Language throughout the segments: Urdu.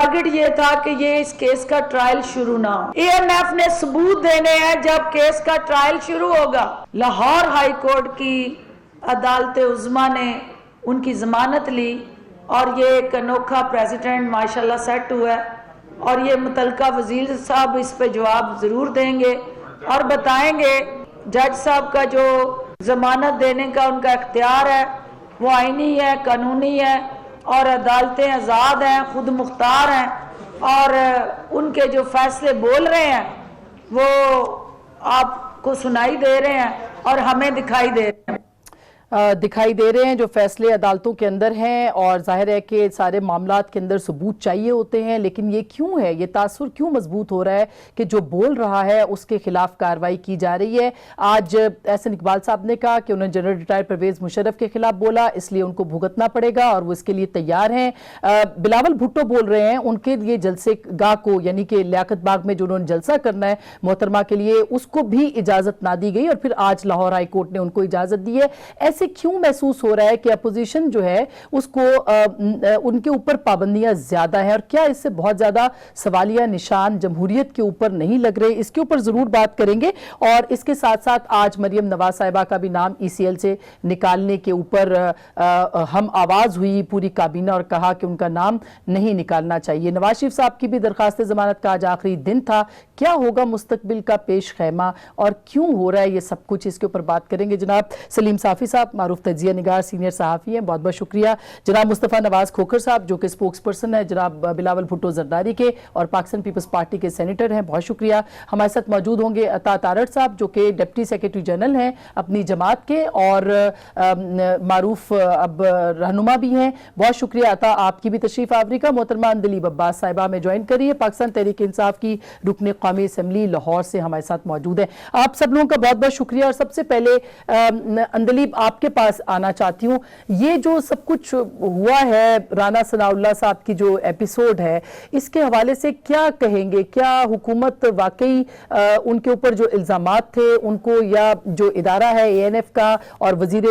ٹارگٹ یہ تھا کہ یہ اس کیس کا ٹرائل شروع نہ ہو. اے ایم ایف نے ثبوت دینے ہیں جب کیس کا ٹرائل شروع ہوگا. لاہور ہائی کورٹ کی عدالت عظمیٰ نے ان کی ضمانت لی اور یہ ایک انوکھا پریزیڈنٹ ماشاءاللہ سیٹ ہوا ہے اور یہ متعلقہ وزیر صاحب اس پہ جواب ضرور دیں گے اور بتائیں گے. جج صاحب کا جو ضمانت دینے کا ان کا اختیار ہے وہ آئینی ہے, قانونی ہے اور عدالتیں آزاد ہیں, خود مختار ہیں اور ان کے جو فیصلے بول رہے ہیں وہ آپ کو سنائی دے رہے ہیں اور ہمیں دکھائی دے رہے ہیں. جو فیصلے عدالتوں کے اندر ہیں اور ظاہر ہے کہ سارے معاملات کے اندر ثبوت چاہیے ہوتے ہیں, لیکن یہ کیوں ہے, یہ تاثر کیوں مضبوط ہو رہا ہے کہ جو بول رہا ہے اس کے خلاف کارروائی کی جا رہی ہے. آج احسن اقبال صاحب نے کہا کہ انہوں نے جنرل ریٹائر پرویز مشرف کے خلاف بولا, اس لیے ان کو بھگتنا پڑے گا اور وہ اس کے لیے تیار ہیں. بلاول بھٹو بول رہے ہیں ان کے لیے جلسے گاہ کو یعنی کہ لیاقت باغ میں جو انہوں نے جلسہ کرنا ہے محترمہ کے لیے اس کو بھی اجازت نہ دی گئی اور پھر آج لاہور ہائی کورٹ نے ان کو اجازت دی ہے. ایسے کیوں محسوس ہو رہا ہے کہ اپوزیشن جو ہے اس کو ان کے اوپر پابندیاں زیادہ ہیں اور کیا اس سے بہت زیادہ سوالیہ نشان جمہوریت کے اوپر نہیں لگ رہے؟ اس کے اوپر ضرور بات کریں گے. اور اس کے ساتھ ساتھ آج مریم نواز صاحبہ کا بھی نام ای سی ایل سے نکالنے کے اوپر ہم آواز ہوئی پوری کابینہ اور کہا کہ ان کا نام نہیں نکالنا چاہیے. نواز شریف صاحب کی بھی درخواست ضمانت کا آج آخری دن تھا. کیا ہوگا مستقبل کا پیش خیمہ اور کیوں ہو رہا ہے یہ سب کچھ, اس کے اوپر بات کریں گے. جناب سلیم صافی صاحب معروف تجزیہ نگار سینئر صحافی ہیں, بہت بہت شکریہ. جناب مصطفیٰ نواز کھوکھر صاحب جو کہ سپوکس پرسن ہے جناب بلاول بھٹو زرداری کے اور پاکستان پیپلز پارٹی کے سینیٹر ہیں, بہت شکریہ. ہمارے ساتھ موجود ہوں گے عطا تارڑ صاحب جو کہ ڈپٹی سیکرٹری جنرل ہیں اپنی جماعت کے اور معروف اب رہنما بھی ہیں, بہت شکریہ عطا آپ کی بھی تشریف آوری کا. محترمہ اندلیب عباس صاحبہ میں جوائن کریے, پاکستان تحریک انصاف کی رکن قومی اسمبلی لاہور سے ہمارے ساتھ موجود ہیں. آپ سب لوگوں کا بہت بہت شکریہ. اور سب سے پہلے اندلیب آپ کے پاس آنا چاہتی ہوں, یہ جو سب کچھ ہوا ہے رانا ثناء اللہ صاحب کی جو ایپیسوڈ ہے اس کے حوالے سے کیا کہیں گے؟ کیا حکومت واقعی ان کے اوپر جو الزامات تھے ان کو, یا جو ادارہ ہے اے این ایف کا اور وزیر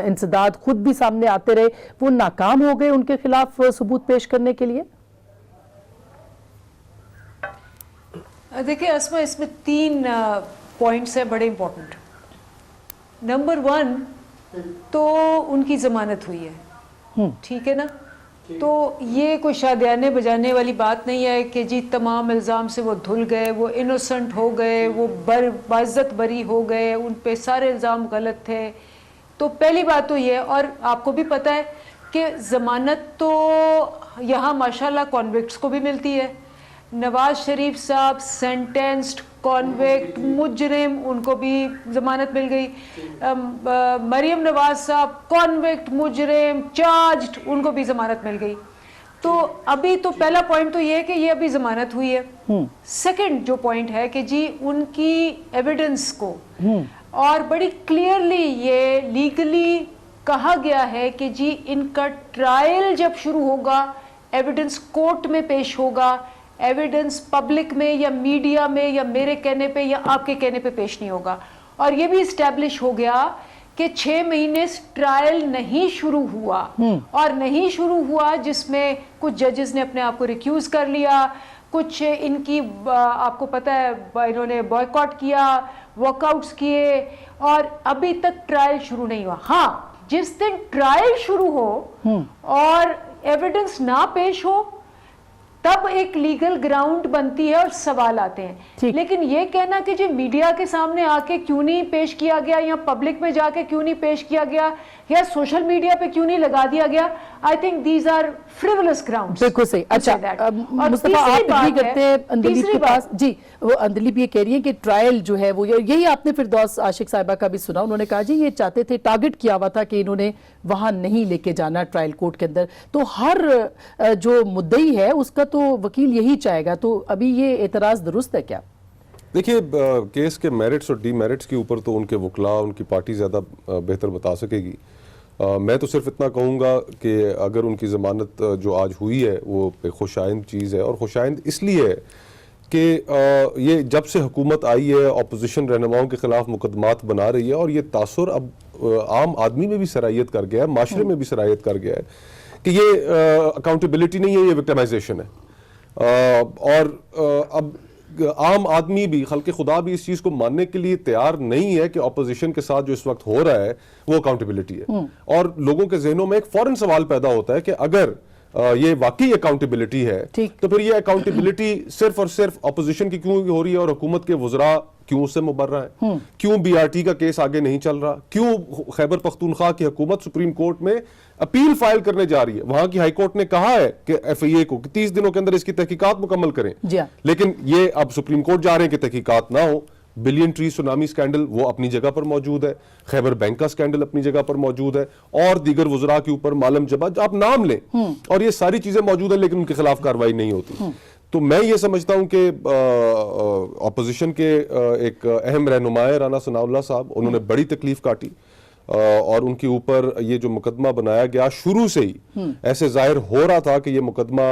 انسداد خود بھی سامنے آتے رہے, وہ ناکام ہو گئے ان کے خلاف ثبوت پیش کرنے کے لیے؟ دیکھیں اسما, اس میں 3 پوائنٹس ہیں بڑے امپورٹنٹ. نمبر 1 تو ان کی ضمانت ہوئی ہے, ٹھیک ہے نا, تو یہ کوئی شادیانے بجانے والی بات نہیں ہے کہ جی تمام الزام سے وہ دھل گئے, وہ انوسنٹ ہو گئے, وہ باعزت بری ہو گئے, ان پہ سارے الزام غلط تھے. تو پہلی بات تو یہ, اور آپ کو بھی پتہ ہے کہ ضمانت تو یہاں ماشاءاللہ کانوکٹس کو بھی ملتی ہے. نواز شریف صاحب سینٹینسڈ کانوکٹ مجرم, ان کو بھی ضمانت مل گئی. مریم نواز صاحب کانوکٹ مجرم چارجڈ, ان کو بھی ضمانت مل گئی. تو ابھی تو پہلا پوائنٹ تو یہ ہے کہ یہ ابھی ضمانت ہوئی ہے. سیکنڈ جو پوائنٹ ہے کہ جی ان کی ایویڈنس کو, اور بڑی کلیئرلی یہ لیگلی کہا گیا ہے کہ جی ان کا ٹرائل جب شروع ہوگا ایویڈنس کورٹ میں پیش ہوگا, ایویڈنس پبلک میں یا میڈیا میں یا میرے کہنے پہ یا آپ کے کہنے پہ پیش نہیں ہوگا. اور یہ بھی اسٹیبلش ہو گیا کہ 6 مہینے ٹرائل نہیں شروع ہوا, اور نہیں شروع ہوا جس میں کچھ ججز نے اپنے آپ کو ریکیوز کر لیا, کچھ ان کی آپ کو پتہ ہے انہوں نے بوائیکاٹ کیا, واک آؤٹس کیے, اور ابھی تک ٹرائل شروع نہیں ہوا. ہاں جس دن ٹرائل شروع ہو اور ایویڈنس نہ پیش ہو تب ایک لیگل گراؤنڈ بنتی ہے اور سوال آتے ہیں. لیکن یہ کہنا کہ جی میڈیا کے سامنے آ کے کیوں نہیں پیش کیا گیا, یا پبلک میں جا کے کیوں نہیں پیش کیا گیا, یا سوشل میڈیا پہ کیوں نہیں لگا دیا گیا, I think these are frivolous grounds. بالکل صحیح. اچھا مصطفیٰ آپ بھی کرتے ہیں اندلیب کے پاس, جی وہ اندلیب یہ کہہ رہی ہیں کہ ٹرائل جو ہے وہ, یہی آپ نے فردوس عاشق صاحبہ کا بھی سنا, انہوں نے کہا جی یہ چاہتے تھے, ٹارگٹ کیا ہوا تھا کہ انہوں نے وہاں نہیں لے کے جانا ٹرائل کورٹ کے اندر. تو ہر جو مدعی ہے اس کا تو وکیل یہی چاہے گا, تو ابھی یہ اعتراض درست ہے کیا؟ دیکھیے کیس کے میرٹس اور ڈی میرٹس کے اوپر تو ان کے وکلاء, ان کی پارٹی زیادہ بہتر بتا سکے گی. میں تو صرف اتنا کہوں گا کہ اگر ان کی ضمانت جو آج ہوئی ہے وہ خوش آئند چیز ہے, اور خوش آئند اس لیے ہے کہ یہ جب سے حکومت آئی ہے اپوزیشن رہنماؤں کے خلاف مقدمات بنا رہی ہے, اور یہ تاثر اب عام آدمی میں بھی سرایت کر گیا ہے, معاشرے میں بھی سرایت کر گیا ہے کہ یہ اکاؤنٹیبلٹی نہیں ہے, یہ وکٹمائزیشن ہے. اور اب عام آدمی بھی، خلق خدا بھی اس چیز کو ماننے کے لیے تیار نہیں ہے کہ اپوزیشن کے ساتھ جو اس وقت ہو رہا ہے وہ اکاؤنٹیبلٹی ہے. اور لوگوں کے ذہنوں میں ایک فوراً سوال پیدا ہوتا ہے کہ اگر یہ واقعی اکاؤنٹیبلٹی ہے تو پھر یہ اکاؤنٹیبلٹی صرف اور صرف اپوزیشن کی کیوں ہو رہی ہے اور حکومت کے وزراء کیوں اس سے مبرہ ہیں؟ کیوں بی آر ٹی کا کیس آگے نہیں چل رہا؟ کیوں خیبر پختونخوا کی حکومت سپریم کورٹ میں اپیل فائل کرنے جا رہی ہے؟ وہاں کی ہائی کورٹ نے کہا ہے کہ ایف آئی اے کو 30 دنوں کے اندر اس کی تحقیقات مکمل کریں. لیکن یہ اب سپریم کورٹ جا رہے ہیں کہ تحقیقات نہ ہو. بلین ٹری سونامی سکینڈل وہ اپنی جگہ پر موجود ہے, خیبر بینک کا سکینڈل اپنی جگہ پر موجود ہے, اور دیگر وزراء کے اوپر مالم جبا آپ نام لیں, اور یہ ساری چیزیں موجود ہیں لیکن ان کے خلاف کارروائی نہیں ہوتی. تو میں یہ سمجھتا ہوں کہ اپوزیشن کے ایک اہم رہنما ہے رانا ثناء اللہ صاحب, انہوں نے بڑی تکلیف کاٹی, اور ان کے اوپر یہ جو مقدمہ بنایا گیا شروع سے ہی ایسے ظاہر ہو رہا تھا کہ یہ مقدمہ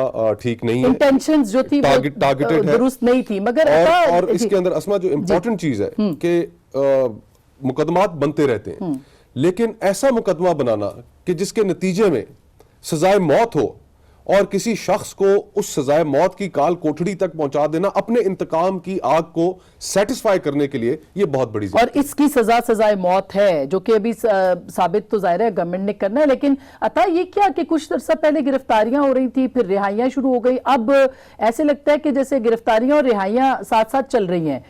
ٹھیک نہیں ہے, انٹینشنز جو تھی ٹارگیٹڈ ہے, درست نہیں تھی. مگر اور اس کے اندر اسما جو امپورٹنٹ چیز ہے کہ مقدمات بنتے رہتے ہیں, لیکن ایسا مقدمہ بنانا کہ جس کے نتیجے میں سزائے موت ہو اور کسی شخص کو اس سزائے موت کی کال کوٹڑی تک پہنچا دینا اپنے انتقام کی آگ کو سیٹسفائی کرنے کے لیے, یہ بہت بڑی اور اس کی سزائے موت ہے جو کہ ابھی ثابت تو ظاہر ہے گورنمنٹ نے کرنا ہے. لیکن عطا یہ کیا کہ کچھ عرصہ پہلے گرفتاریاں ہو رہی تھی, پھر رہائیاں شروع ہو گئی, اب ایسے لگتا ہے کہ جیسے گرفتاریاں اور رہائیاں ساتھ ساتھ چل رہی ہیں.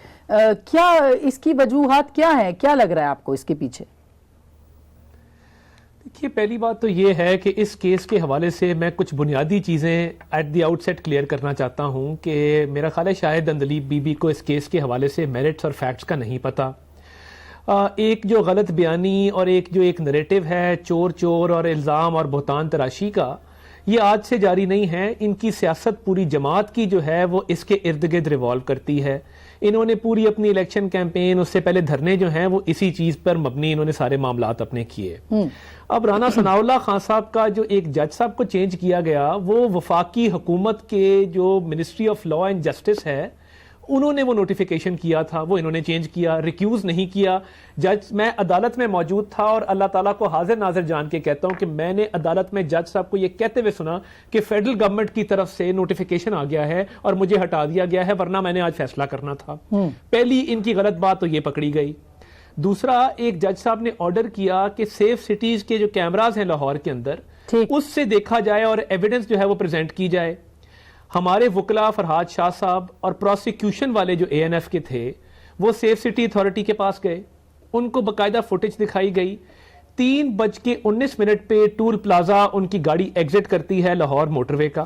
کیا اس کی وجوہات کیا ہیں, کیا لگ رہا ہے آپ کو اس کے پیچھے؟ دیکھیے, پہلی بات تو یہ ہے کہ اس کیس کے حوالے سے میں کچھ بنیادی چیزیں at the outset clear کرنا چاہتا ہوں کہ میرا خیال ہے شاید اندلیب بی بی کو اس کیس کے حوالے سے میرٹس اور فیکٹس کا نہیں پتا. ایک جو غلط بیانی اور ایک نریٹو ہے چور چور اور الزام اور بہتان تراشی کا, یہ آج سے جاری نہیں ہے. ان کی سیاست پوری جماعت کی جو ہے وہ اس کے ارد گرد ریوالو کرتی ہے. انہوں نے پوری اپنی الیکشن کیمپین, اس سے پہلے دھرنے جو ہیں وہ اسی چیز پر مبنی انہوں نے سارے معاملات اپنے کیے. اب رانا ثناء اللہ خان صاحب کا جو ایک جج صاحب کو چینج کیا گیا, وہ وفاقی حکومت کے جو ministry of law and justice ہے انہوں نے وہ نوٹیفیکیشن کیا تھا, وہ انہوں نے چینج کیا, ریکیوز نہیں کیا. جج, میں عدالت میں موجود تھا اور اللہ تعالیٰ کو حاضر ناظر جان کے کہتا ہوں کہ میں نے عدالت میں جج صاحب کو یہ کہتے ہوئے سنا کہ فیڈرل گورنمنٹ کی طرف سے نوٹیفیکیشن آ گیا ہے اور مجھے ہٹا دیا گیا ہے, ورنہ میں نے آج فیصلہ کرنا تھا. پہلی ان کی غلط بات تو یہ پکڑی گئی. دوسرا, ایک جج صاحب نے آرڈر کیا کہ سیف سٹیز کے جو کیمراز ہیں لاہور کے اندر اس سے دیکھا جائے اور ایویڈنس جو ہے وہ پریزنٹ کی جائے. ہمارے وکلا فرحاد شاہ صاحب اور پروسیکیوشن والے جو اے این ایف کے تھے وہ سیف سٹی اتھارٹی کے پاس گئے, ان کو باقاعدہ فوٹیج دکھائی گئی. 3:19 پہ ٹول پلازا ان کی گاڑی ایگزٹ کرتی ہے لاہور موٹر وے کا,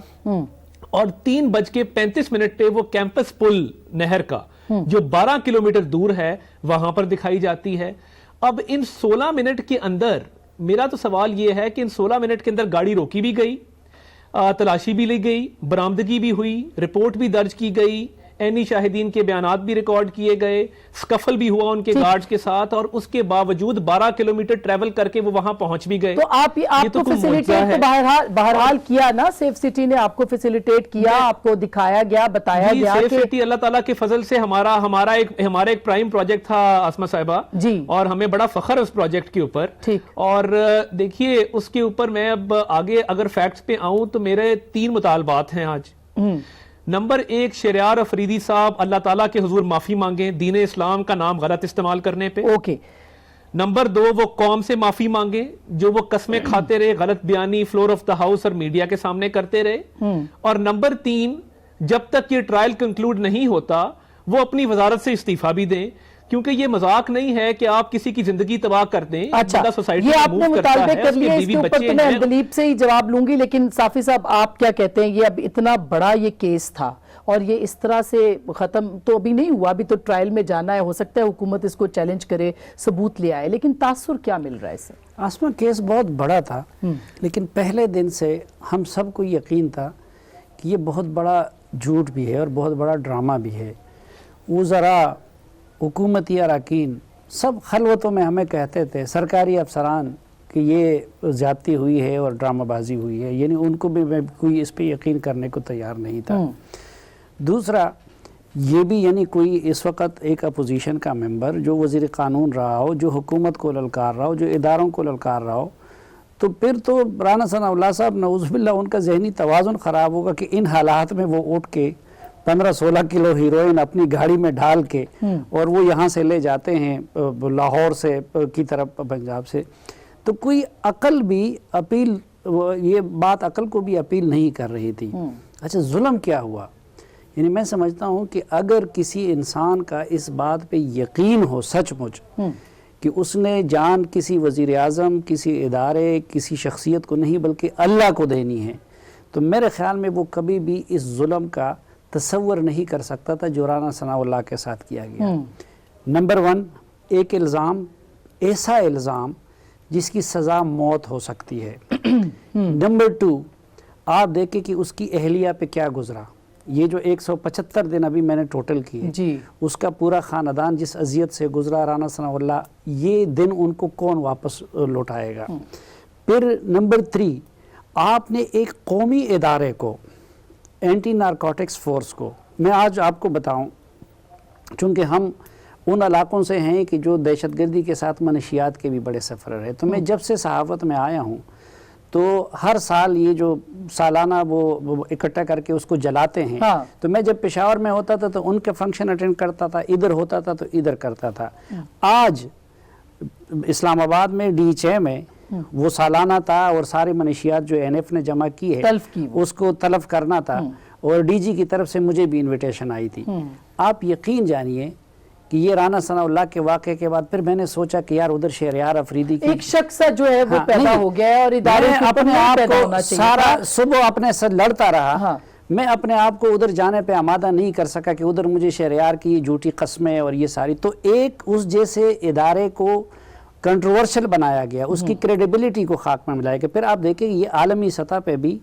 اور 3:35 پہ وہ کیمپس پل نہر کا جو 12 کلومیٹر دور ہے وہاں پر دکھائی جاتی ہے. اب ان 16 منٹ کے اندر میرا تو سوال یہ ہے کہ ان 16 منٹ کے اندر گاڑی روکی بھی گئی, تلاشی بھی لی گئی, برآمدگی بھی ہوئی, رپورٹ بھی درج کی گئی, اینی شاہدین کے بیانات بھی ریکارڈ کیے گئے, سکفل بھی ہوا ان کے گارڈز کے ساتھ, اور اس کے باوجود 12 کلومیٹر ٹریول کر کے وہ وہاں پہنچ بھی گئے. تو آپ کو فیسیلیٹیٹ تو بہرحال کیا نا, سیف سٹی نے آپ کو فیسیلیٹیٹ کیا, آپ کو دکھایا گیا, بتایا گیا. سیف سٹی اللہ تعالیٰ کے فضل سے ہمارا ایک پرائم پروجیکٹ تھا آسما صاحبہ, اور ہمیں بڑا فخر ہے اس پروجیکٹ کے اوپر. اور دیکھیے اس کے اوپر میں اب آگے اگر فیکٹس پہ آؤں تو میرے 3 مطالبات ہیں آج. نمبر 1, شہریار افریدی صاحب اللہ تعالیٰ کے حضور معافی مانگیں دین اسلام کا نام غلط استعمال کرنے پہ. نمبر 2, وہ قوم سے معافی مانگیں جو وہ قسمیں کھاتے رہے, غلط بیانی فلور آف دا ہاؤس اور میڈیا کے سامنے کرتے رہے. اور نمبر 3, جب تک یہ ٹرائل کنکلوڈ نہیں ہوتا وہ اپنی وزارت سے استعفیٰ بھی دیں, کیونکہ یہ مذاق نہیں ہے کہ آپ کسی کی زندگی تباہ کر دیں. یہ آپ نے مطالبے کر لیے, اس کے اوپر تو میں اندلیب سے ہی جواب لوں گی, لیکن صافی صاحب آپ کیا کہتے ہیں؟ یہ اب اتنا بڑا یہ کیس تھا اور یہ اس طرح سے ختم تو ابھی نہیں ہوا, ابھی تو ٹرائل میں جانا ہے, ہو سکتا ہے حکومت اس کو چیلنج کرے, ثبوت لے آئے, لیکن تاثر کیا مل رہا ہے اس سے؟ آسما, کیس بہت بڑا تھا, لیکن پہلے دن سے ہم سب کو یقین تھا کہ یہ بہت بڑا جھوٹ بھی ہے اور بہت بڑا ڈرامہ بھی ہے. وزراء, حکومتی اراکین سب خلوتوں میں ہمیں کہتے تھے, سرکاری افسران, کہ یہ زیادتی ہوئی ہے اور ڈرامہ بازی ہوئی ہے, یعنی ان کو بھی کوئی اس پہ یقین کرنے کو تیار نہیں تھا. دوسرا یہ بھی, یعنی کوئی اس وقت ایک اپوزیشن کا ممبر جو وزیر قانون رہا ہو, جو حکومت کو للکار رہا ہو, جو اداروں کو للکار رہا ہو, تو پھر تو رانا ثناءاللہ صاحب نعوذ باللہ ان کا ذہنی توازن خراب ہوگا کہ ان حالات میں وہ اٹھ کے 15-16 کلو ہیروئن اپنی گاڑی میں ڈال کے اور وہ یہاں سے لے جاتے ہیں لاہور سے کی طرف پنجاب سے. تو کوئی عقل بھی اپیل، یہ بات عقل کو بھی اپیل نہیں کر رہی تھی. اچھا ظلم کیا ہوا؟ یعنی میں سمجھتا ہوں کہ اگر کسی انسان کا اس بات پہ یقین ہو سچ مچ کہ اس نے جان کسی وزیر اعظم، کسی ادارے، کسی شخصیت کو نہیں بلکہ اللہ کو دینی ہے، تو میرے خیال میں وہ کبھی بھی اس ظلم کا تصور نہیں کر سکتا تھا جو رانا ثناءاللہ کے ساتھ کیا گیا. نمبر 1، ایک الزام، ایسا الزام جس کی سزا موت ہو سکتی ہے. نمبر 2، آپ دیکھیں کہ اس کی اہلیہ پہ کیا گزرا. یہ جو 175 دن ابھی میں نے ٹوٹل کیے، جی اس کا پورا خاندان جس اذیت سے گزرا رانا ثناءاللہ، یہ دن ان کو کون واپس لوٹائے گا. پھر نمبر 3، آپ نے ایک قومی ادارے کو، اینٹی نارکوٹکس فورس کو، میں آج آپ کو بتاؤں چونکہ ہم ان علاقوں سے ہیں کہ جو دہشت گردی کے ساتھ منشیات کے بھی بڑے سفرر ہیں، تو میں جب سے صحافت میں آیا ہوں تو ہر سال یہ جو سالانہ وہ اکٹھا کر کے اس کو جلاتے ہیں، تو میں جب پشاور میں ہوتا تھا تو ان کے فنکشن اٹینڈ کرتا تھا، ادھر ہوتا تھا تو ادھر کرتا تھا. آج اسلام آباد میں DHA میں وہ سالانہ تھا اور سارے منشیات جو NF نے جمع کی ہے اس کو تلف کرنا تھا، اور DG کی طرف سے مجھے بھی انویٹیشن آئی تھی. آپ یقین جانیے کہ یہ رانا ثناءاللہ کے واقعے کے بعد پھر میں نے سوچا کہ یار ادھر شہریار افریدی کی ایک شخص جو ہے وہ پیدا ہو گیا ہے اور ادارے اپنے آپ کو سارا صبح اپنے سے لڑتا رہا. میں اپنے آپ کو ادھر جانے پہ آمادہ نہیں کر سکا کہ ادھر مجھے شہریار کی جھوٹی قسمیں اور یہ ساری. تو ایک اس جیسے ادارے کو کنٹروورشل بنایا گیا، اس کی کریڈیبلٹی کو خاک میں ملایا گیا. پھر آپ دیکھیں یہ عالمی سطح پہ بھی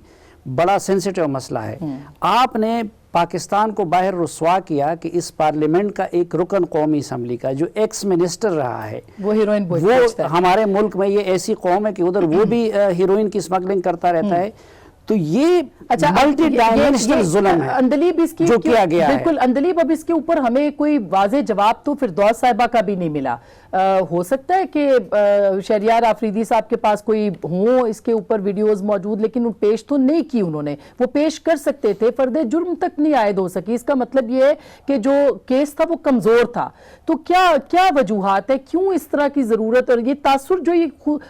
بڑا سینسیٹیو مسئلہ ہے. آپ نے پاکستان کو باہر رسوا کیا کہ اس پارلیمنٹ کا ایک رکن قومی اسمبلی کا جو ایکس منسٹر رہا ہے، وہ ہیروئن وہ ہمارے ملک میں یہ ایسی قوم ہے کہ ادھر وہ بھی ہیروئن کی اسمگلنگ کرتا رہتا ہے. تو یہ ملٹی ڈائمینشنل ظلم ہے اندلیب اس کی جو کیا گیا ہے. بالکل اندلیب، اب اس کے اوپر ہمیں کوئی واضح جواب تو فردوس صاحبہ کا بھی نہیں ملا. ہو سکتا ہے کہ شہریار آفریدی صاحب کے پاس کوئی ہوں اس کے اوپر ویڈیوز موجود، لیکن پیش تو نہیں کی انہوں نے. وہ پیش کر سکتے تھے، فرد جرم تک نہیں عائد ہو سکی. اس کا مطلب یہ ہے کہ جو کیس تھا وہ کمزور تھا. تو کیا وجوہات ہے، کیوں اس طرح کی ضرورت، اور یہ تاثر جو یہ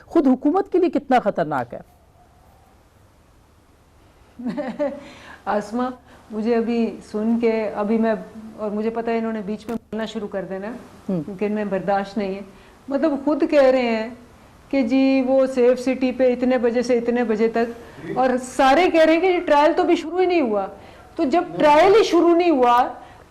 خود حکومت کے لیے کتنا خطرناک ہے؟ آسما، مجھے ابھی سن کے ابھی میں، اور مجھے پتہ ہے انہوں نے بیچ میں بولنا شروع کر دینا کیونکہ ان میں برداشت نہیں ہے. مطلب خود کہہ رہے ہیں کہ جی وہ سیف سٹی پہ اتنے بجے سے اتنے بجے تک، اور سارے کہہ رہے ہیں کہ ٹرائل تو بھی شروع ہی نہیں ہوا. تو جب ٹرائل ہی شروع نہیں ہوا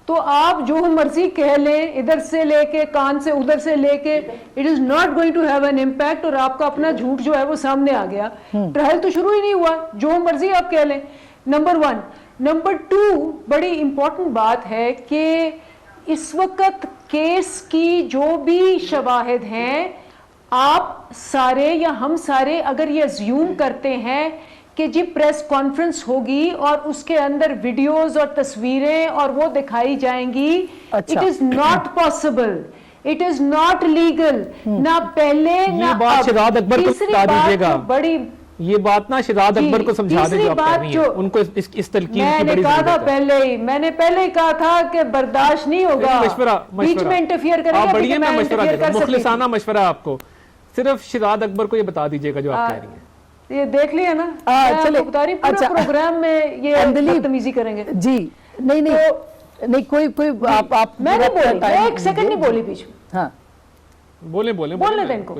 تو آپ جو مرضی کہہ لیں، ادھر سے لے کے کان سے ادھر سے لے کے، it is not going to have an impact. اور آپ کا اپنا جھوٹ جو ہے وہ سامنے آ گیا. ٹرائل تو شروع ہی نہیں ہوا، جو مرضی آپ کہہ لیں. نمبر 1. نمبر 2، بڑی امپورٹنٹ بات ہے کہ اس وقت کیس کی جو بھی شواہد ہیں، آپ سارے یا ہم سارے اگر یہ ازیوم کرتے ہیں کہ جی پریس کانفرنس ہوگی اور اس کے اندر ویڈیوز اور تصویریں اور وہ دکھائی جائیں گی، it is not possible, it is not legal. نہ پہلے نہ بات شہزاد اکبر کو بتا دیجیے گا، بڑی یہ بات نا شہزاد اکبر کو سمجھا دیں جو آپ کہہ رہی ہیں، ان کو اس تلقین کی بڑی ضرورت ہے. میں نے پہلے ہی کہا تھا کہ برداشت نہیں ہوگا، بیچ میں انٹرفیئر کریں گے. بڑھیا میں مشورہ دے رہا ہوں، مخلصانہ مشورہ آپ کو. صرف شہزاد اکبر کو یہ بتا دیجیے گا جو آپ کہہ رہی ہیں. یہ دیکھ لیا نا، چلے پورے پروگرام میں یہ بدتمیزی کریں گے. جی نہیں کوئی آپ میں نہیں بولی، ایک سیکنڈ نہیں بولی بیچ میں. ہاں بولیں دیں ان کو.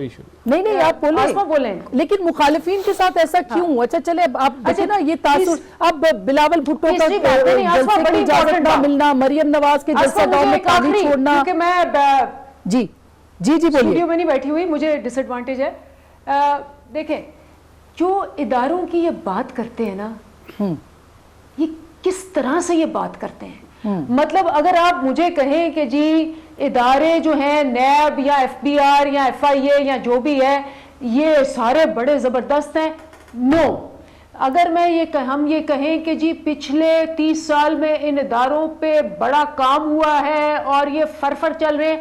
نہیں آپ بولیں، لیکن مخالفین کے ساتھ ایسا کیوں؟ اچھا چلے آپ دیکھیں نا، یہ تاثر اب بلاول بھٹو کا جلسے کی اجازت نہ ملنا، مریم نواز کے جلسہ گاؤں میں قاضی چھوڑنا. کیونکہ میں جی بولیے، اسٹوڈیو میں نہیں بیٹھی ہوئی، مجھے ڈس ایڈوانٹیج ہے. دیکھیں جو اداروں کی یہ بات کرتے ہیں نا، یہ کس طرح سے یہ بات کرتے ہیں. مطلب اگر آپ مجھے کہیں کہ جی ادارے جو ہیں نیب یا FBR یا FIA یا جو بھی ہے یہ سارے بڑے زبردست ہیں، نو. اگر ہم یہ کہیں کہ جی پچھلے 30 سال میں ان اداروں پہ بڑا کام ہوا ہے اور یہ فرفر چل رہے ہیں،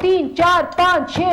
3 4 5 6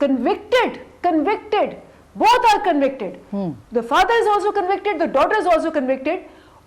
convicted, both are convicted, the father is also convicted, the daughter is also convicted,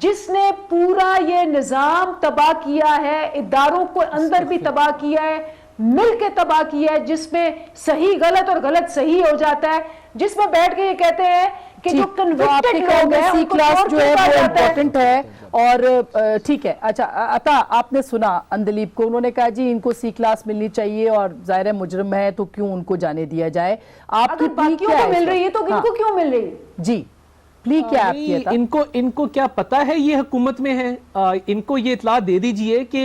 جس نے پورا یہ نظام تباہ کیا ہے, اداروں کو اندر بھی تباہ کیا ہے, مل کے تباہ کیا ہے, جس میں صحیح غلط اور غلط صحیح ہو جاتا ہے, جس میں بیٹھ کے یہ کہتے ہیں کہ جو کنوکٹڈ لوگ ہیں سی کلاس جو ہے وہ امپورٹنٹ ہے. اور ٹھیک ہے, اچھا عطا آپ نے سنا اندلیب کو, انہوں نے کہا جی ان کو سی کلاس ملنی چاہیے اور ظاہر مجرم ہے تو کیوں ان کو جانے دیا جائے. آپ کی باقیوں کو مل رہی ہے تو ان کو کیوں مل رہی ہے؟ جی پلی کیا آپ کی عطا؟ ان کو کیا پتا ہے یہ حکومت میں ہے؟ ان کو یہ اطلاع دے دیجئے کہ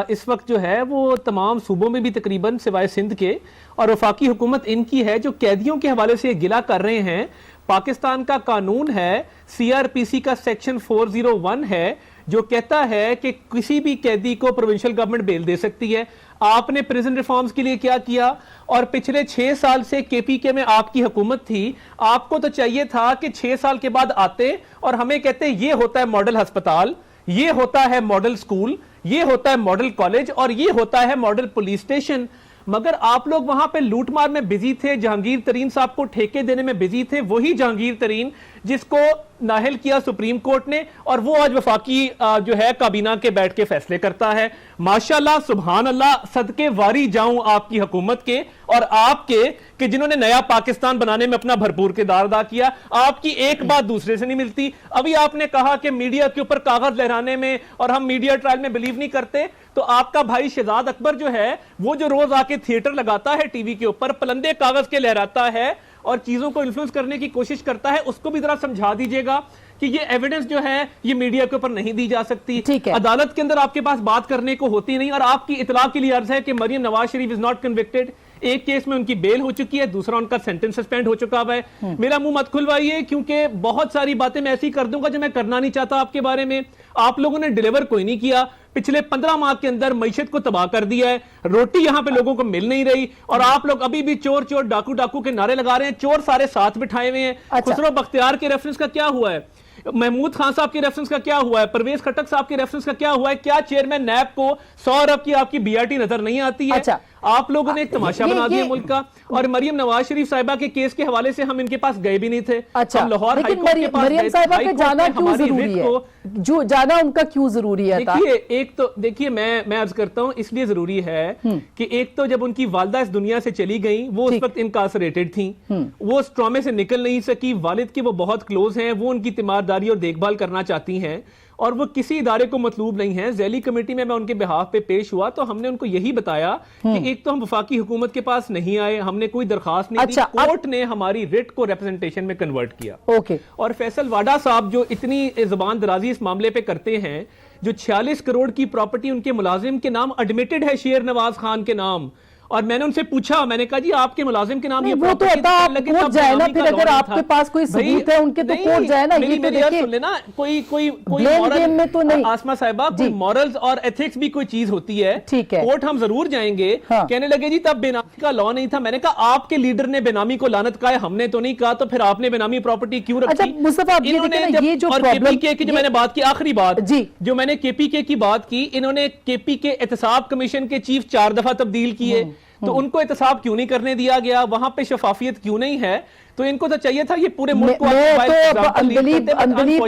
اس وقت جو ہے وہ تمام صوبوں میں بھی تقریباً سوائے سندھ کے, اور وفاقی حکومت ان کی ہے, جو قیدیوں کے حوالے سے گلہ کر رہے ہیں. پاکستان کا قانون ہے, سی آر پی سی کا سیکشن 401 ہے, جو کہتا ہے کہ کسی بھی قیدی کو پروونشل گورنمنٹ بیل دے سکتی ہے. آپ نے پریزن ریفارمز کے لیے کیا کیا؟ اور پچھلے 6 سال سے کے پی کے میں آپ کی حکومت تھی, آپ کو تو چاہیے تھا کہ 6 سال کے بعد آتے اور ہمیں کہتے یہ ہوتا ہے ماڈل ہسپتال, یہ ہوتا ہے ماڈل سکول, یہ ہوتا ہے ماڈل کالج, اور یہ ہوتا ہے ماڈل پولیس اسٹیشن. مگر آپ لوگ وہاں پہ لوٹ مار میں بزی تھے, جہانگیر ترین صاحب کو ٹھیکے دینے میں بزی تھے, وہی جہانگیر ترین جس کو نااہل کیا سپریم کورٹ نے, اور وہ آج وفاقی جو ہے کابینہ کے بیٹھ کے فیصلے کرتا ہے. ماشاءاللہ سبحان اللہ, صدقے واری جاؤں آپ کی حکومت کے اور آپ کے کہ جنہوں نے نیا پاکستان بنانے میں اپنا بھرپور کردار ادا کیا. آپ کی ایک بات دوسرے سے نہیں ملتی. ابھی آپ نے کہا کہ میڈیا کے اوپر کاغذ لہرانے میں اور ہم میڈیا ٹرائل میں بلیو نہیں کرتے, تو آپ کا بھائی شہزاد اکبر جو ہے وہ جو روز آ کے تھیٹر لگاتا ہے ٹی وی کے اوپر, پلندے کاغذ کے لہراتا ہے اور چیزوں کو انفلوئنس کرنے کی کوشش کرتا ہے, اس کو بھی ذرا سمجھا دیجئے گا کہ یہ ایویڈنس جو ہے یہ میڈیا کے اوپر نہیں دی جا سکتی. عدالت کے اندر آپ کے پاس بات کرنے کو ہوتی نہیں. اور آپ کی اطلاع کے لیے عرض ہے کہ Maryam Nawaz Sharif is not convicted. ایک کیس میں ان کی بیل ہو چکی ہے, دوسرا ان کا سینٹنس سسپینڈ ہو چکا ہے. میرا منہ مت کھلوائیے, کیونکہ بہت ساری باتیں میں ایسی کر دوں گا جو میں کرنا نہیں چاہتا آپ کے بارے میں. آپ لوگوں نے ڈیلیور کوئی نہیں کیا. پچھلے 15 ماہ کے اندر معیشت کو تباہ کر دیا ہے, روٹی یہاں پہ لوگوں کو مل نہیں رہی, اور آپ لوگ ابھی بھی چور چور ڈاکو ڈاکو کے نعرے لگا رہے ہیں. چور سارے ساتھ بٹھائے ہوئے ہیں. خسرو بختیار کے ریفرنس کا کیا ہوا ہے؟ محمود خان صاحب کے ریفرنس کا کیا ہوا ہے؟ پرویز خٹک صاحب کے ریفرنس کا کیا ہوا ہے؟ کیا چیئرمین نیب کو 100 ارب کی آپ کی بی آر ٹی نظر نہیں آتی ہے؟ آپ لوگوں نے ایک تماشا بنا دیا ملک کا. اور مریم نواز شریف صاحبہ کے کیس کے حوالے سے ہم ان کے پاس گئے بھی نہیں تھے. ہم لاہور ہائی کورٹ کے پاس مریم صاحبہ کا جانا کیوں ضروری ہے؟ جو جانا ان کا کیوں ضروری ہے؟ دیکھیے ایک تو دیکھیے میں عرض کرتا ہوں, اس لیے ضروری ہے کہ ایک تو جب ان کی والدہ اس دنیا سے چلی گئیں, وہ اس وقت انکارسریٹڈ تھیں, وہ اس ٹرامے سے نکل نہیں سکی. والد کے وہ بہت کلوز ہیں, وہ ان کی تیمارداری اور دیکھ بھال کرنا چاہتی ہیں, اور وہ کسی ادارے کو مطلوب نہیں ہیں. ذیلی کمیٹی میں ان کے بہاف پہ پیش ہوا تو ہم نے ان کو یہی بتایا کہ ایک تو ہم وفاقی حکومت کے پاس نہیں آئے, ہم نے کوئی درخواست نہیں دی, کورٹ نے ہماری ریٹ کو ریپرزنٹیشن میں کنورٹ کیا. اور فیصل واڈا صاحب جو اتنی زبان درازی اس معاملے پہ کرتے ہیں, جو 46 کروڑ کی پراپرٹی ان کے ملازم کے نام ایڈمیٹڈ ہے, شیر نواز خان کے نام, اور میں نے ان سے پوچھا, میں نے کہا جی آپ کے ملازم کے نام یہ وہ تو کورٹ جائے نا, پھر اگر آپ کے پاس کوئی ثبوت ہے ان کے تو کورٹ جائے نا. یہ تو دیکھیے کوئی آسما صاحبہ کوئی مورلز اور ایتھکس بھی کوئی چیز ہوتی ہے. کورٹ ہم ضرور جائیں گے. کہنے لگے جی تب بے نامی کا لا نہیں تھا. میں نے کہا آپ کے لیڈر نے بے نامی کو لعنت کہا ہے, ہم نے تو نہیں کہا, تو پھر آپ نے بے نامی پراپرٹی کیوں رکھی؟ اور کے پی کے کی جو میں نے بات کی, آخری بات جو میں نے کے پی کے کی بات کی, انہوں نے کے پی کے احتساب کمیشن کے چیف 4 دفعہ تبدیل کیے, تو ان کو احتساب کیوں نہیں کرنے دیا گیا؟ وہاں پہ شفافیت کیوں نہیں ہے؟ تو ان کو تو چاہیے تھا یہ پورے ملک کو اندلیب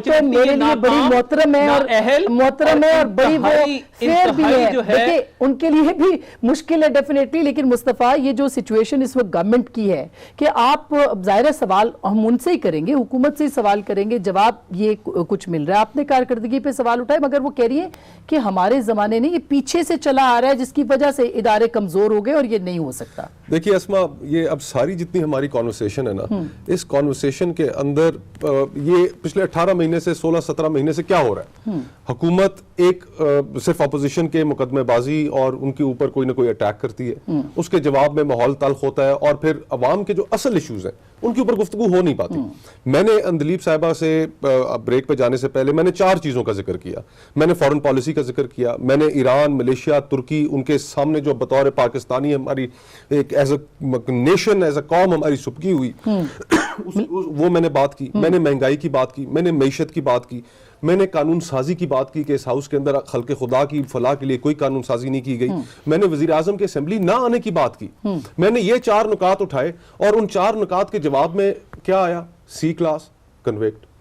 تو میرے لیے بڑی محترم ہے اور بڑی وہ فیر بھی ہے. دیکھیں ان کے لیے بھی مشکل ہے ڈیفینیٹلی, لیکن مصطفیٰ یہ جو سچویشن اس وقت گورنمنٹ کی ہے کہ آپ ظاہر سوال ہم ان سے ہی کریں گے, حکومت سے ہی سوال کریں گے, جواب یہ کچھ مل رہا ہے. آپ نے کارکردگی پہ سوال اٹھائے, مگر وہ کہہ رہی ہے کہ ہمارے زمانے نے یہ پیچھے سے چلا آ رہا ہے, جس کی وجہ سے ادارے کمزور ہو گئے اور یہ نہیں ہو سکتا. دیکھیے اسما, یہ اب ساری جتنی ہماری کانورسیشن ہے نا, اس کانورسیشن کے اندر یہ پچھلے 18 مہینے سے 16-17 مہینے سے کیا ہو رہا ہے؟ حکومت ایک صرف اپوزیشن کے مقدمے بازی اور ان کے اوپر کوئی نہ کوئی اٹیک کرتی ہے, اس کے جواب میں ماحول تلخ ہوتا ہے, اور پھر عوام کے جو اصل ایشوز ہیں ان کے اوپر گفتگو ہو نہیں پاتی. میں نے اندلیب صاحبہ سے بریک پہ جانے سے پہلے میں نے 4 چیزوں کا ذکر کیا. میں نے فارن پالیسی کا ذکر کیا, میں نے ایران, ملیشیا, ترکی, ان کے سامنے جو بطور پاکستانی ہماری ایک as a nation, as a قوم ہماری سبکی ہوئی, وہ میں نے بات کی. میں نے مہنگائی کی بات کی, میں نے معیشت کی بات کی, میں نے قانون سازی کی بات کی کہ اس ہاؤس کے اندر خلق خدا کی فلاح کے لیے کوئی قانون سازی نہیں کی گئی. میں نے وزیر اعظم کے اسمبلی نہ آنے کی بات کی. میں نے یہ 4 نکات اٹھائے, اور ان 4 نکات کے جواب میں کیا آیا؟ سی کلاس کنوکٹ,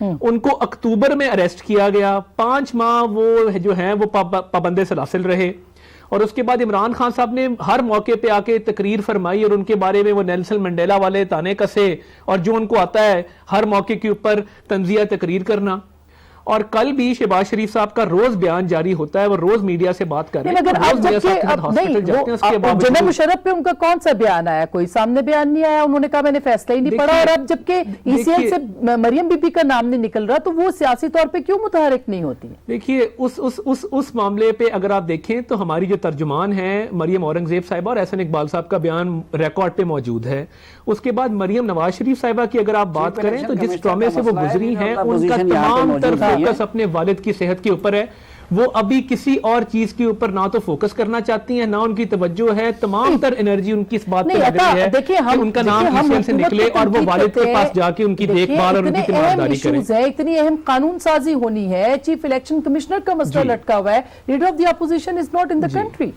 ان کو اکتوبر میں اریسٹ کیا گیا، 5 ماہ وہ جو ہیں وہ پابند سلاسل رہے، اور اس کے بعد عمران خان صاحب نے ہر موقع پہ آ کے تقریر فرمائی اور ان کے بارے میں وہ نیلسن منڈیلا والے تانے کسے، اور جو ان کو آتا ہے ہر موقع کے اوپر طنزیہ تقریر کرنا. اور کل بھی شہباز شریف صاحب کا روز بیان جاری ہوتا ہے، وہ روز میڈیا سے بات کر رہے ہیں. جنرل مشرف پہ ان کا کون سا بیان آیا؟ کوئی سامنے بیان نہیں آیا، انہوں نے کہا میں نے فیصلہ ہی نہیں پڑھا. اور اب جبکہ ای سی ایل سے مریم بی بی کا نام نہیں نکل رہا تو وہ سیاسی طور پہ کیوں متحرک نہیں ہوتی؟ دیکھیے اس معاملے پہ اگر آپ دیکھیں تو ہماری جو ترجمان ہیں مریم اورنگزیب صاحبہ اور احسن اقبال صاحب کا بیان ریکارڈ پہ موجود ہے. اس کے بعد مریم نواز شریف صاحبہ کی اگر آپ بات کریں تو جس ٹرامے سے وہ گزری ہیں ان کا تمام تر فوکس اپنے والد کی صحت کے اوپر ہے. وہ ابھی کسی اور چیز کے اوپر نہ تو فوکس کرنا چاہتی ہیں، نہ ان کی توجہ ہے. تمام تر انرجی ان کی اس بات پہ لگ رہی ہے کہ ان کا نام ای سے نکلے اور وہ والد کے پاس جا کے ان کی دیکھ بھال اور ان کی تیمارداری کریں. اتنی اہم قانون سازی ہونی ہے، چیف الیکشن کمشنر کا مسئلہ لٹکا ہوا ہے، leader of the opposition is not in the country.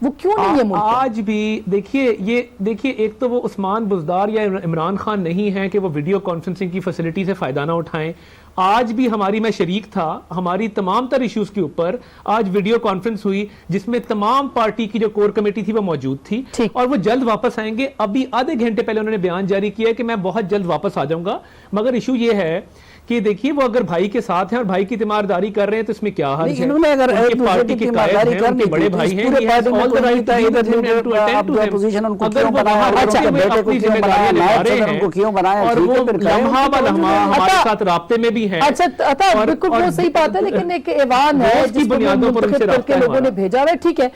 وہ کیوں نہیں ہے ملک؟ آج بھی دیکھیے ایک تو وہ عثمان بزدار یا عمران خان نہیں ہے کہ وہ ویڈیو کانفرنسنگ کی فیسلٹی سے فائدہ نہ اٹھائیں. آج بھی میں شریک تھا، ہماری تمام تر ایشوز کے اوپر آج ویڈیو کانفرنس ہوئی جس میں تمام پارٹی کی جو کور کمیٹی تھی وہ موجود تھی، اور وہ جلد واپس آئیں گے. ابھی آدھے گھنٹے پہلے انہوں نے بیان جاری کیا ہے کہ میں بہت جلد واپس آ جاؤں گا. مگر ایشو یہ ہے کہ دیکھیے وہ اگر بھائی کے ساتھ ہیں اور بھائی کی تیمارداری کر رہے ہیں تو اس میں کیا حرج ہے؟ انہوں نے اگر ان کی پارٹی کے قائد ہیں، ان کے بڑے بھائی ہیں، اور وہ لمحہ بہ لمحہ ہمارے ساتھ رابطے میں بھی ہیں. اچھا بالکل وہ صحیح بات ہے، لیکن ایک ایوان ہے جس کو منتخب کر کے لوگوں نے بھیجا ہوا ہے. ٹھیک ہے،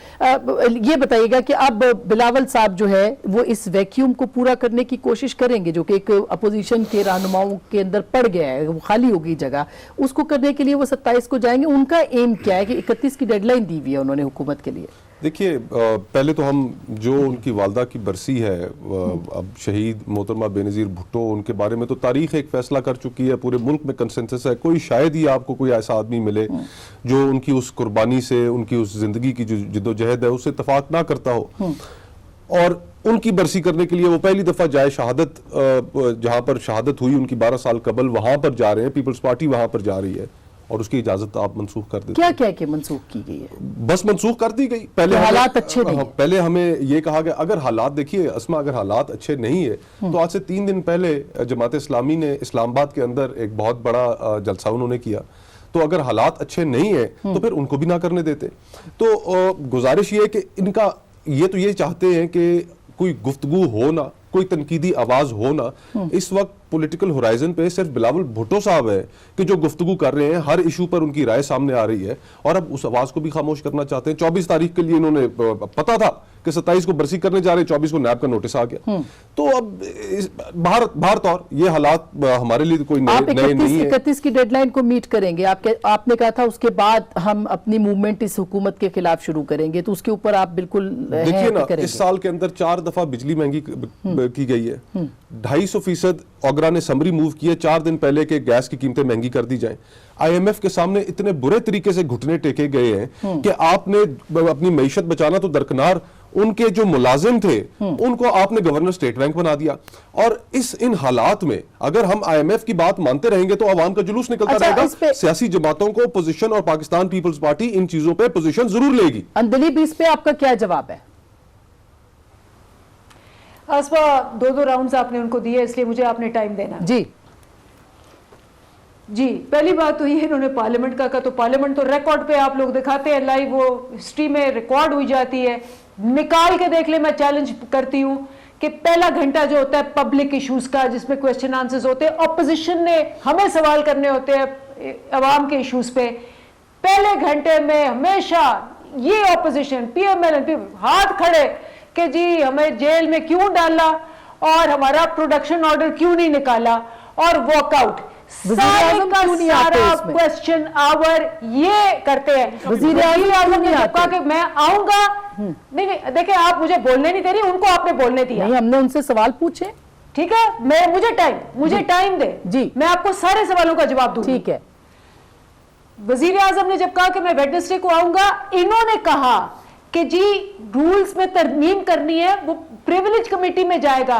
یہ بتائیے گا کہ اب بلاول صاحب جو ہے وہ اس ویکیوم کو پورا کرنے کی کوشش کریں گے جو کہ ایک اپوزیشن کے رہنماؤں کے اندر پڑ گیا ہے، خالی ہوگی جگہ، اس کو کرنے کے لیے وہ 27 کو جائیں گے. ان کا ایم کیا ہے کہ 31 کی ڈیڈ لائن دی ہوئی ہے انہوں نے حکومت کے لیے؟ دیکھیے پہلے تو ہم جو ان کی والدہ کی برسی ہے، اب شہید محترمہ بے نظیر بھٹو، ان کے بارے میں تو تاریخ ایک فیصلہ کر چکی ہے، پورے ملک میں کنسنسس ہے. کوئی شاید ہی آپ کو کوئی ایسا آدمی ملے جو ان کی اس قربانی سے، ان کی اس زندگی کی جو جد و جہد ہے اس سے اتفاق نہ کرتا ہو. اور ان کی برسی کرنے کے لیے وہ پہلی دفعہ جائے شہادت، جہاں پر شہادت ہوئی ان کی 12 سال قبل، وہاں پر جا رہے ہیں. پیپلز پارٹی وہاں پر جا رہی ہے اور اس کی اجازت آپ منسوخ کر دیتے ہیں. کیا کہ منسوخ کی گئی ہے؟ بس منسوخ کر دی گئی. پہلے حالات اچھے نہیں، پہلے ہمیں یہ کہا گیا اگر حالات، دیکھیے اسما، اگر حالات اچھے نہیں ہے تو آج سے 3 دن پہلے جماعت اسلامی نے اسلام آباد کے اندر ایک بہت بڑا جلسہ انہوں نے کیا. تو اگر حالات اچھے نہیں ہیں تو پھر ان کو بھی نہ کرنے دیتے. تو گزارش یہ ہے کہ ان کا یہ تو یہ چاہتے ہیں کہ کوئی گفتگو ہو نہ، کوئی تنقیدی آواز ہو نہ. اس وقت پولیٹیکل ہورائزن پہ صرف بلاول بھٹو صاحب ہے کہ جو گفتگو کر رہے ہیں، ہر ایشو پر ان کی رائے سامنے آ رہی ہے، اور اب اس آواز کو بھی خاموش کرنا چاہتے ہیں. 24 تاریخ کے لیے انہوں نے پتا تھا کہ 27 کو برسی کرنے جا رہے ہیں، 24 کو نیب کا نوٹس آ گیا. تو اب باہر طور یہ حالات ہمارے لیے کوئی نئے نہیں ہے. 31 کی ڈیڈ لائن کو میٹ کریں گے آپ نے کہا تھا، اس کے بعد ہم اپنی موومنٹ اس حکومت کے خلاف شروع کریں گے، تو اس کے اوپر آپ بالکل دیکھیے نا، اس سال کے اندر 4 دفعہ بجلی مہنگی کی گئی ہے. 250% اوگرا نے سمری موو کی ہے 4 دن پہلے کہ گیس کی قیمتیں مہنگی کر دی جائیں. آئی ایم ایف کے سامنے اتنے برے طریقے سے گھٹنے ٹیکے گئے ہیں کہ آپ نے اپنی معیشت بچانا تو درکنار، ان کے جو ملازم تھے ان کو آپ نے گورنر اسٹیٹ بینک بنا دیا. اور ان حالات میں اگر ہم آئی ایم ایف کی بات مانتے رہیں گے تو عوام کا جلوس نکلتا رہے گا. سیاسی جماعتوں کو پوزیشن، اور پاکستان پیپلز پارٹی ان چیزوں پہ پوزیشن ضرور لے گی. اندلیب، اس پہ آپ کا کیا جواب ہے؟ آسفا 2 راؤنڈز آپ نے ان کو دیے، اس لیے مجھے آپ نے ٹائم دینا. جی پہلی بات تو یہ انہوں نے پارلیمنٹ کا تو پارلیمنٹ تو ریکارڈ پہ آپ لوگ دکھاتے ہیں، لائیو وہ ہسٹری میں ریکارڈ ہوئی جاتی ہے. نکال کے دیکھ لیں، میں چیلنج کرتی ہوں کہ پہلا گھنٹہ جو ہوتا ہے پبلک ایشوز کا، جس میں کویسچن آنسرز ہوتے ہیں، اپوزیشن نے ہمیں سوال کرنے ہوتے ہیں عوام کے ایشوز پہ. پہلے گھنٹے میں ہمیشہ یہ opposition P M L N ہاتھ کھڑے کہ جی ہمیں جیل میں کیوں ڈالا اور ہمارا پروڈکشن آرڈر کیوں نہیں نکالا اور واک آؤٹ. سارا کویسچن آور یہ کرتے ہیں. وزیر اعظم نے کہا کہ میں آؤں گا. نہیں دیکھیں، آپ مجھے بولنے نہیں دے رہی، ان کو آپ نے بولنے دیا. ہم نے ان سے سوال پوچھے. ٹھیک ہے، مجھے ٹائم دے، جی میں آپ کو سارے سوالوں کا جواب دوں. ٹھیک ہے. وزیر اعظم نے جب کہا کہ میں ویڈنسڈے کو آؤں گا، انہوں نے کہا کہ جی رولز میں ترمیم کرنی ہے، وہ پریویلیج کمیٹی میں جائے گا.